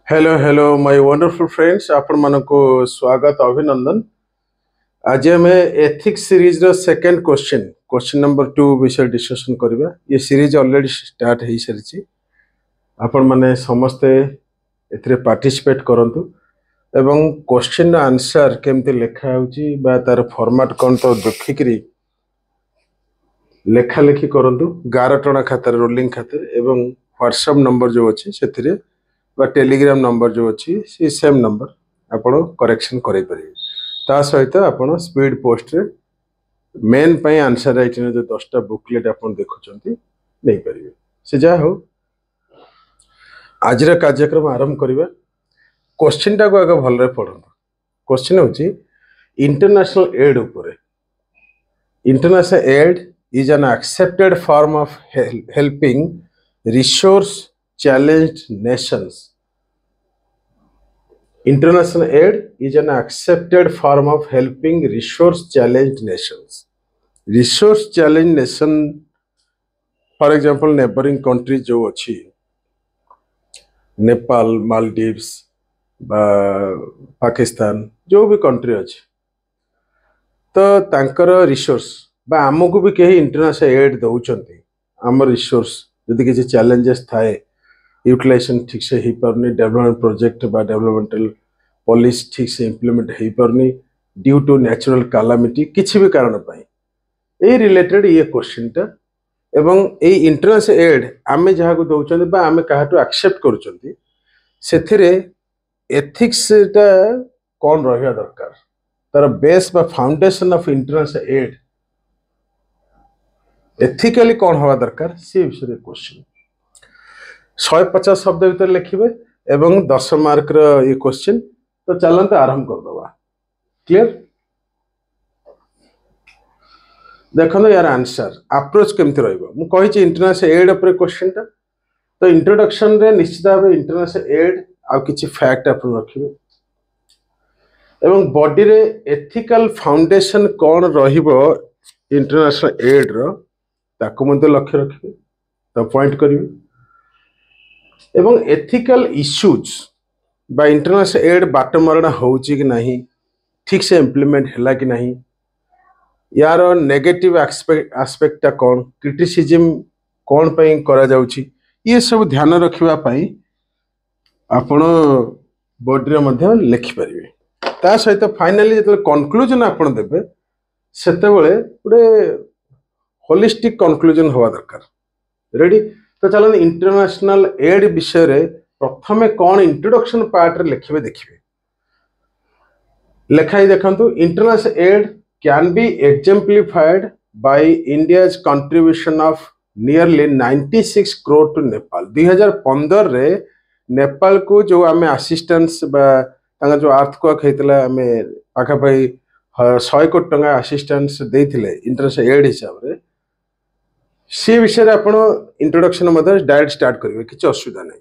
Hello hello my wonderful friends आपण मानको स्वागत अभिनंदन। आज आम एथिक्स सीरीज रो सेकंड क्वेश्चन नंबर 2 विषय डिस्कशन करबा। ये सीरीज ऑलरेडी स्टार्ट हो सारी। आपण माने समस्ते एथिरे पार्टिसिपेट करंतु एवं क्वेश्चन आंसर केमते लेखा होची बा तार फॉर्मेट कोन तो देखिकरी लेखा लेखी करंतु। गारटणा खातर रोलिंग खातर एवं व्हाट्सएप नंबर जो अछि सेथिरे बा टेलीग्राम नंबर जो अच्छी सी सेम नंबर आपण करेक्शन करें ता सहित आपण स्पीड पोस्ट रे मेन पई आंसर राइटिंग जो 10टा बुकलेट आपण देखुचंती नहीं परिबे से जा हो। आज कार्यक्रम आरंभ करिबा। क्वेश्चन टा को आगे भल रे पढंतु। क्वेश्चन होची इंटरनेशनल एड ऊपर। International aid is an accepted form of helping resource challenged nations. International aid is an accepted form of helping resource challenged nations. Resource challenged nation, for example, neighboring countries जो अच्छी नेपाल, मालदीव्स, पाकिस्तान जो भी country अच्छी तो तांकर resource बा आमको भी कहीं इंटरनेशनल एड दौरान आम रिसोर्स जदि किसी चैलेंजेस थाए यूटिलाइजेशन ठीक से हो पारनी, डेवलपमेंट प्रोजेक्ट बा डेवलपमेंटल पॉलिसी ठीक से इम्प्लीमेंट हो पारनी ड्यू टू नेचुरल कैलामिटी किसी भी कारण ए रिलेटेड ये क्वेश्चन टा एवं ए इंटरनेशनल एड आमे जहाँ को दौरान बा आमे कहाटू एक्सेप्ट करुचंती सेथिरे एथिक्स टा कौन रहिया दरकार तार बेस बा foundation of international aid ethically कौन हवा दरकार से विषय क्वेश्चन 150 शब्द भीतर लिखिबे एवं 10 मार्क रो ये क्वेश्चन। तो चलते आरंभ कर दवा। क्लियर देखो यार आंसर अप्रोच केमती रहइबो मु कहि छी इंटरनेशनल एड ऊपर क्वेश्चन टा। तो इंट्रोडक्शन रे निश्चित भाव इंटरनेशनल एड आ किछि फैक्ट अपन रखिबे एवं बॉडी रे एथिकल फाउंडेशन कोन रहिबो इंटरनेशनल एड रो ताको मध्ये लक्ष्य रखिबे तो पॉइंट करिवे एवं एथिकल इश्यूज बा इंटरनेशनल एड बाटमरणा होउची कि नहीं ठीक से इम्प्लीमेंट हैला कि नहीं यार नेगेटिव एस्पेक्ट ता कौन क्रिटिसिज्म कौन पई करा जाउची ये सब ध्यान रखिबा पई आपण बॉडी रे मध्ये लिखि परिबे। ता सहित फाइनली जतले कंक्लूजन आपण देबे सेते बेले गुडे होलिस्टिक कंक्लूजन होवा दरकार। रेडी तो चलो इंटरनेशनल एड विषय रे प्रथमे कौन इंट्रोडक्शन पार्ट रे लिखिबे देखिबे। लेखाई देखंतु international aid can be exemplified by India's contribution of nearly 96 crore to Nepal. 2015 रे नेपाल को जो आमे असिस्टेंस बा तांगा जो अर्थक्वेक हेतला आमे पाखा पाई 100 कोटी टंका असिस्टेंस देथिले इंटरनेशनल एड हिसाब रे से विषय आपण इंट्रोडक्शन मध्य डायरेक्ट स्टार्ट करेंगे किसी असुविधा नहीं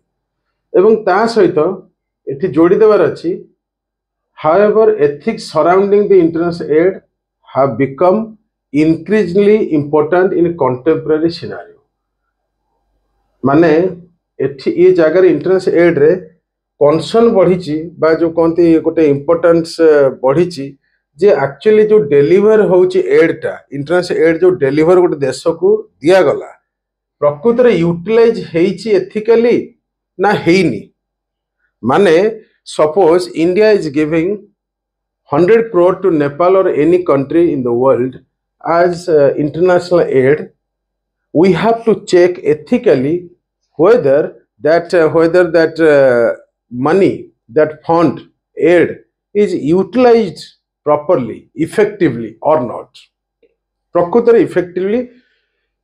एवं ता सहित एठी जोड़ी देवार अछि। However ethics surrounding the international aid have become increasingly important in contemporary scenario. माने एठी ये जगह इंटरनेशनल एड रे कंसर्न बढ़ी बा जो कहते गोटे इंपोर्टेंस बढ़ी जे एक्चुअली जो डेलीवर होची एड टा इंटरनेशनल एड जो डेलीवर गोटे देश को दिया गला प्रकृत रे यूटिलाइज हेची एथिकली ना हेनी। माने suppose India is giving 100 crore to Nepal और any country in the world as international aid, we have to check ethically whether that money, that fund aid is utilized properly, effectively or not. प्रकृत रे effectively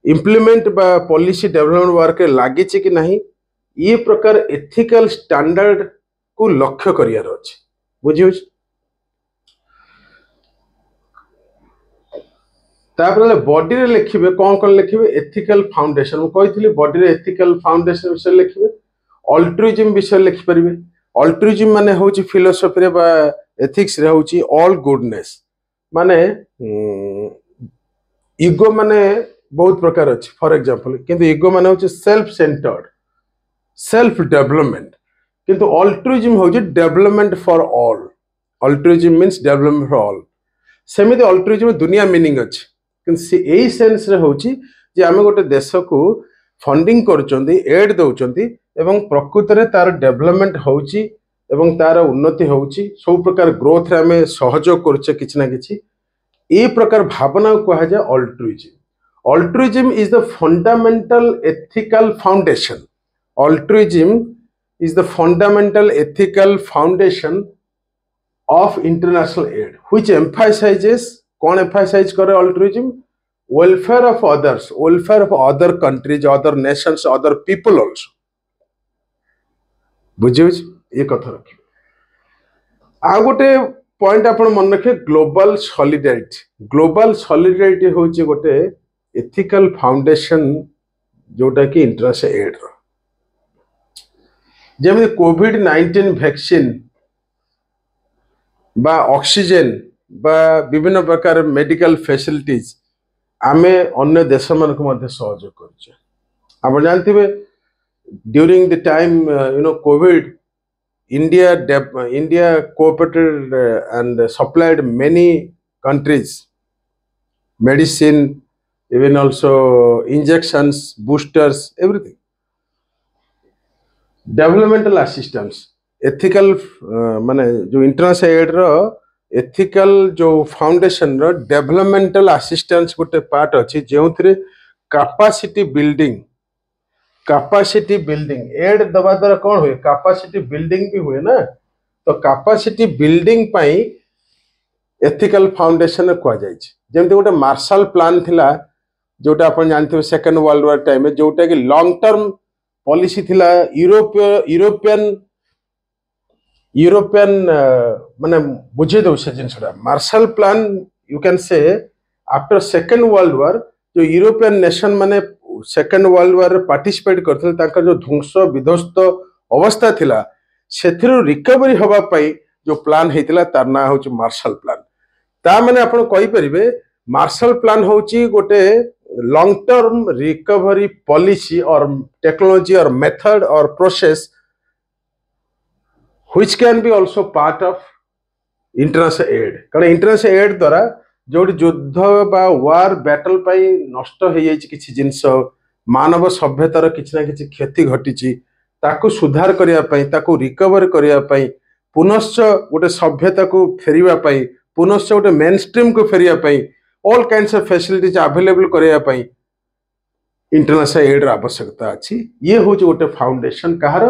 implement बा policy development work लगी कि नहीं ये प्रकार ethical standard को लक्ष्य करियार अछि। बुझियो तापर बॉडी रे लिखिबे कौन लिखिबे एथिकल फाउंडेशन मु कहितली बॉडी रे एथिकल फाउंडेशन विषय लिखिबे। अल्ट्रुइज्म विषय लिखि परिबे। अल्ट्रुइज्म माने होची फिलोसफी रे बा एथिक्स रे होची ऑल गुडनेस माने इगो माने बहुत प्रकार अच्छी। फॉर एग्जांपल किंतु इगो माने होची सेल्फ सेंटर्ड सेल्फ डेवलपमेंट किंतु अल्ट्रुइज्म होची development for all. Altruism means development for all. सेमिति अल्ट्रुइज्म दुनिया मीनिंग अछि किंतु एई सेंस रे होची जे आमे गोटे देश को फंडिंग करूचंती एड दउचंती एवं प्रकृत रे तार डेवलपमेंट होची एवं तार उन्नति होची सब प्रकार ग्रोथ रे आमे सहयोग करूचे किछि ना किछि ए प्रकार भावना को कहा जाय altruism. Altruism is the fundamental ethical foundation. Altruism is the fundamental ethical foundation of international aid which emphasizes कौन emphasize करे altruism welfare of others, welfare of other countries, other nations, other people also। बुझियो ये कथा रखी आ गोटे point आपण मन रखे ग्लोबल सॉलिडारिटी। ग्लोबल सॉलिडारिटी होची गोटे एथिकल फाउंडेशन जोटा कि इंटरनेशनल एड रो जमी कोविड-19 वैक्सीन बा ऑक्सीजन बा विभिन्न प्रकार मेडिकल फैसिलिटीज आमे अन्य देश मन को मध्य सहयोग करछे। आप जानथिबे during the time COVID India cooperated and supplied many countries medicine even also injections boosters everything. Developmental assistance ethical माने जो इंटरनेशनल एड रो एथिकल जो फाउंडेशन रो डेवलपमेंटल असिस्टेंस गोटे पार्ट अछि जेउथरे कैपेसिटी बिल्डिंग एड दबा द्वारा कोन होय कैपेसिटी बिल्डिंग भी हुए ना। तो कैपेसिटी बिल्डिंग पई एथिकल फाउंडेशन को जाय छै जेमते गोटे मार्शल प्लान थिला जोटा अपन जानथिबे सेकंड वर्ल्ड वॉर टाइम में जोटा कि लॉन्ग टर्म पॉलिसी थिला यूरोपियन माने बुझे दो से जिनसडा Marshall plan you can say after second world war जो यूरोपियन नेशन माने सेकंड वर्ल्ड वॉर पार्टिसिपेट करथिल ताका जो ध्वंस विध्वस्त अवस्था थिला सेथिरु रिकवरी हवा पई जो प्लान हेतिला तार ना होची मार्शल प्लान। ता माने आपण कहि परिबे मार्शल प्लान होची गोटे long term recovery policy or technology or method or process which can be also part of international aid। कारण international aid द्वारा जो युद्ध बा वार बैटल पाई नष्ट हो जाई किछि जिंस मानव सभ्यतार किछि ना किछि क्षति घटिछि ताकू सुधार करिया पई ताकू रिकवर करिया पई पुनश्च गोटे सभ्यता को फेरिया पई पुनश्च गोटे मेन स्ट्रीम को फेरिया पई all kinds of facilities available करिया पई इंटरनेशनल एड आवश्यकता अछि। ये हो गोटे फाउंडेशन कहार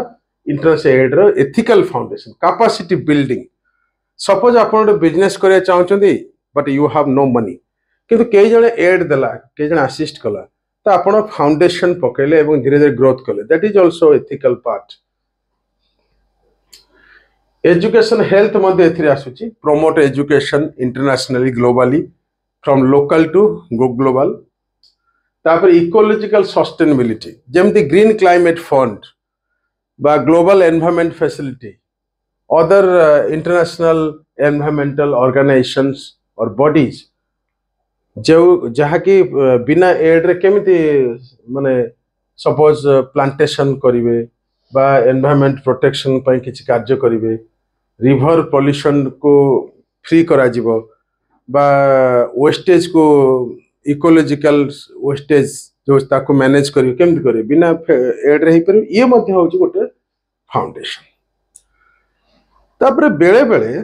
इंटरनेशनल एड रो ethical foundation capacity building. Suppose आप बिजनेस करिया चाहउछंती but you have no money किंतु कई जने एड देला कई जने असिस्ट कला तो आपण फाउंडेशन पकेले एवं धीरे धीरे ग्रोथ कले that is also ethical part. Education health मध्ये एथिरे आसुची promote education internationally globally from local to global. तापर इकोलॉजिकल सस्टेनेबिलिटी जेमती ग्रीन क्लाइमेट फंड बा global environment facility other international environmental organisations और बॉडीज जो जहा कि बिना एड रे केमिति माने सपोज प्लांटेशन करिवे बा एनवायरनमेंट प्रोटेक्शन पई किछि कार्य करिवे रिवर पॉल्यूशन को फ्री करा जिवो बा वेस्टेज को इकोलॉजिकल वेस्टेज जो ताको मैनेज करिवे केमिति करिवे बिना एड रे पर ये मध्ये होची गोटे फाउंडेशन। तापर बेले बेले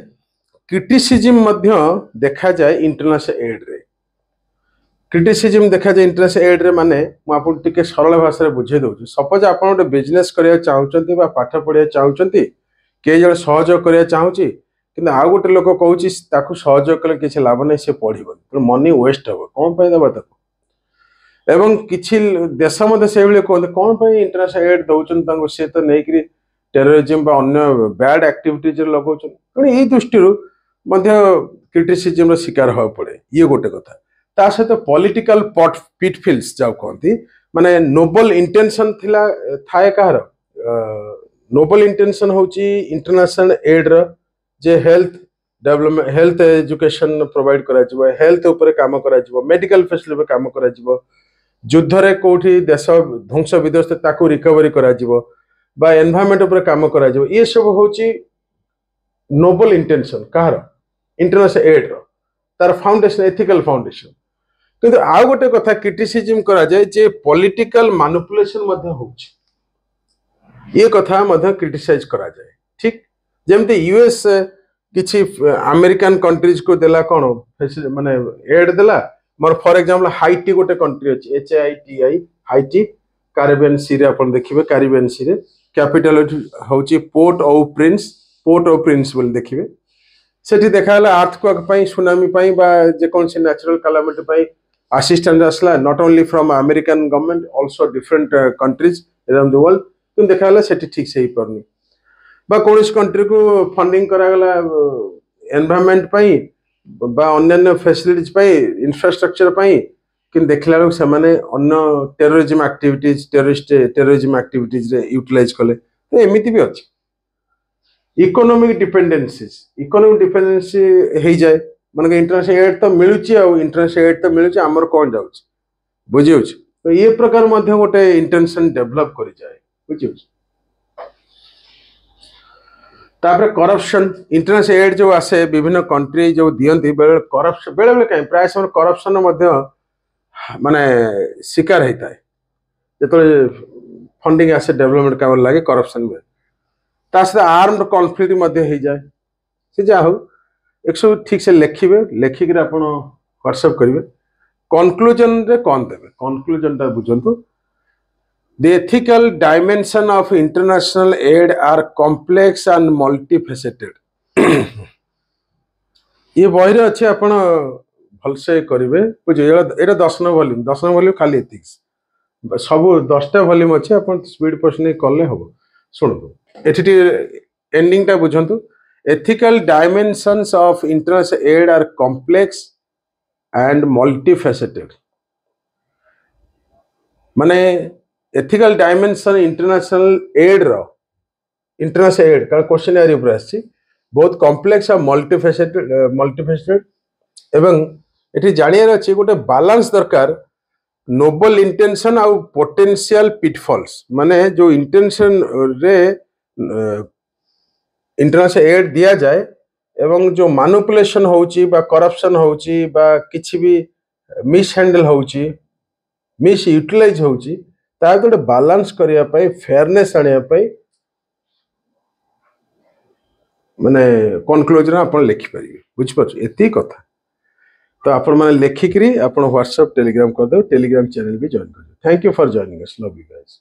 क्रिटिसिज्म मध्ये देखा जाए इंटरनेशनल एड रे। क्रिटिसिज्म देखा जाए इंटरनेशनल एड रे माने मु आपन टिके सरल भाषा रे बुझे दउछु। सपोज आपन गोटे बिजनेस करिया चाहउचंती बा पाठ पढिया चाहउचंती के जण सहयोग करिया चाहउची किंतु आ गोटे लोक कहउची ताकू सहयोग कले किछि लाभ नै से पढिबो तो मनी वेस्ट हो कोन पय दबा ताकू एवं किछि देश मध्ये से बेले कोन पय इंटरनेशनल एड दउचन तांको से तो नेकरी टेररिज्म बा अन्य बैड एक्टिविटीज रे लगौचन कने एई दृष्टिरु मध्ये क्रिटिसिज्म रो शिकार हो पड़े ये गोटे कथा। ता सहित पॉलिटिकल पिटफिल्स जाउ कहती माने नोबल इंटेंशन थिला थाए कहार नोबल इंटेंशन होची इंटरनेशनल एड रो जे health development health education provide करा जिवो हेल्थ ऊपर काम करा जिवो मेडिकल फैसिलिटी काम करा जिवो युद्ध रे कोठी देश ध्वंस विध्वस्त ताकू रिकवरी करा जिवो बा एनवायरनमेंट ऊपर काम करा जाव ये सब होची नोबल इंटेंशन कहार इंटरनेशनल एड रो तार फाउंडेशन एथिकल फाउंडेशन किंतु आउ गोटे कथा क्रिटिसिज्म करा जाए जे पॉलिटिकल मैनिपुलेशन मध्ये होची ये कथा मध्ये क्रिटिसाइज करा जाए ठीक जेमते यूएस किछि अमेरिकन कंट्रीज को देला कोन माने एड देला मोर फॉर एग्जांपल हाइटी गोटे कंट्री अछि HITI हाइटी कैरिबियन सी रे अपन देखिबे कैरिबियन सी रे कैपिटल होची पोर्ट ऑफ प्रिंस बोल देखिबे सेठी देखाला अर्थक्वेक पई सुनामी पई बा जे कोन से नेचुरल कैलामिटी पई असिस्टेंट असला not only from American government also different countries around the world तुम देखाला सेठी ठीक से ही परनी बा कोनिस कंट्री को फंडिंग करा गला एनवायरनमेंट पई बा अन्य फैसिलिटीज पई इंफ्रास्ट्रक्चर पई किन देखला लोग से माने अन्य टेररिज्म एक्टिविटीज रे यूटिलाइज कले तो एमिति भी अछि इकोनॉमिक डिपेंडेंसी हे जाए माने इंटरनेशनल एड तो मिलुची आ इंटरनेशनल एड तो मिलुची हमर कोन जाउछ बुझिउछ तो ये प्रकार मध्ये गोटे इंटेंशन डेवलप करि जाए बुझिउछ तापर करप्शन इंटरनेशनल एड जो आसे विभिन्न कंट्री जो दियंती बेले करप्शन बेले कहीं प्राय समय करप्शन मध्ये माने शिकार होता है जो फंडिंग आसे डेवलपमेंट काम लगे करप्शन में तासे आर्म्ड कॉन्फ्लिक्ट मध्ये हो जाए से जा हो एक सब ठीक से लिखिबे लिखिक आपण व्हाट्सएप करिवे कंक्लूजन रे कोन देबे कंक्लूजन ता बुझंतु The ethical dimension of international aid are complex and multifaceted. ये बहिरे अच्छे आपण भलसे करिवे बुझे एटा 10 वॉल्यूम खाली एथिक्स सब 10टा वॉल्यूम अच्छे आपण स्पीड पर्सन करले हबो सुनतो एठी एंडिंग ता बुझंतु ethical dimensions of international aid are complex and multifaceted माने एथिकल डायमेंशन इंटरनेशनल एड का क्वेश्चन यार ऊपर आछि बहुत कॉम्प्लेक्स और मल्टीफेसेटेड एवं एठी जानियार अछि गोटे बैलेंस दरकार नोबल इंटेंशन और पोटेंशियल पिटफॉल्स माने जो इंटेंशन रे इंटरनेशनल एड दिया जाए एवं जो मैनिपुलेशन होउची बा करप्शन होउची बा किछि भी मिस हैंडल होउची मिस यूटिलाइज होउची ता गोटे बैलेंस करिया पई फेयरनेस आनिया पई माने कंक्लूजन आपण लिखि परिबे बुझ पछ एती कथा तो आपण माने लेखिकरी आपण व्हाट्सएप टेलीग्राम कर दो टेलीग्राम चैनल भी ज्वाइन कर दो thank you for joining us love you guys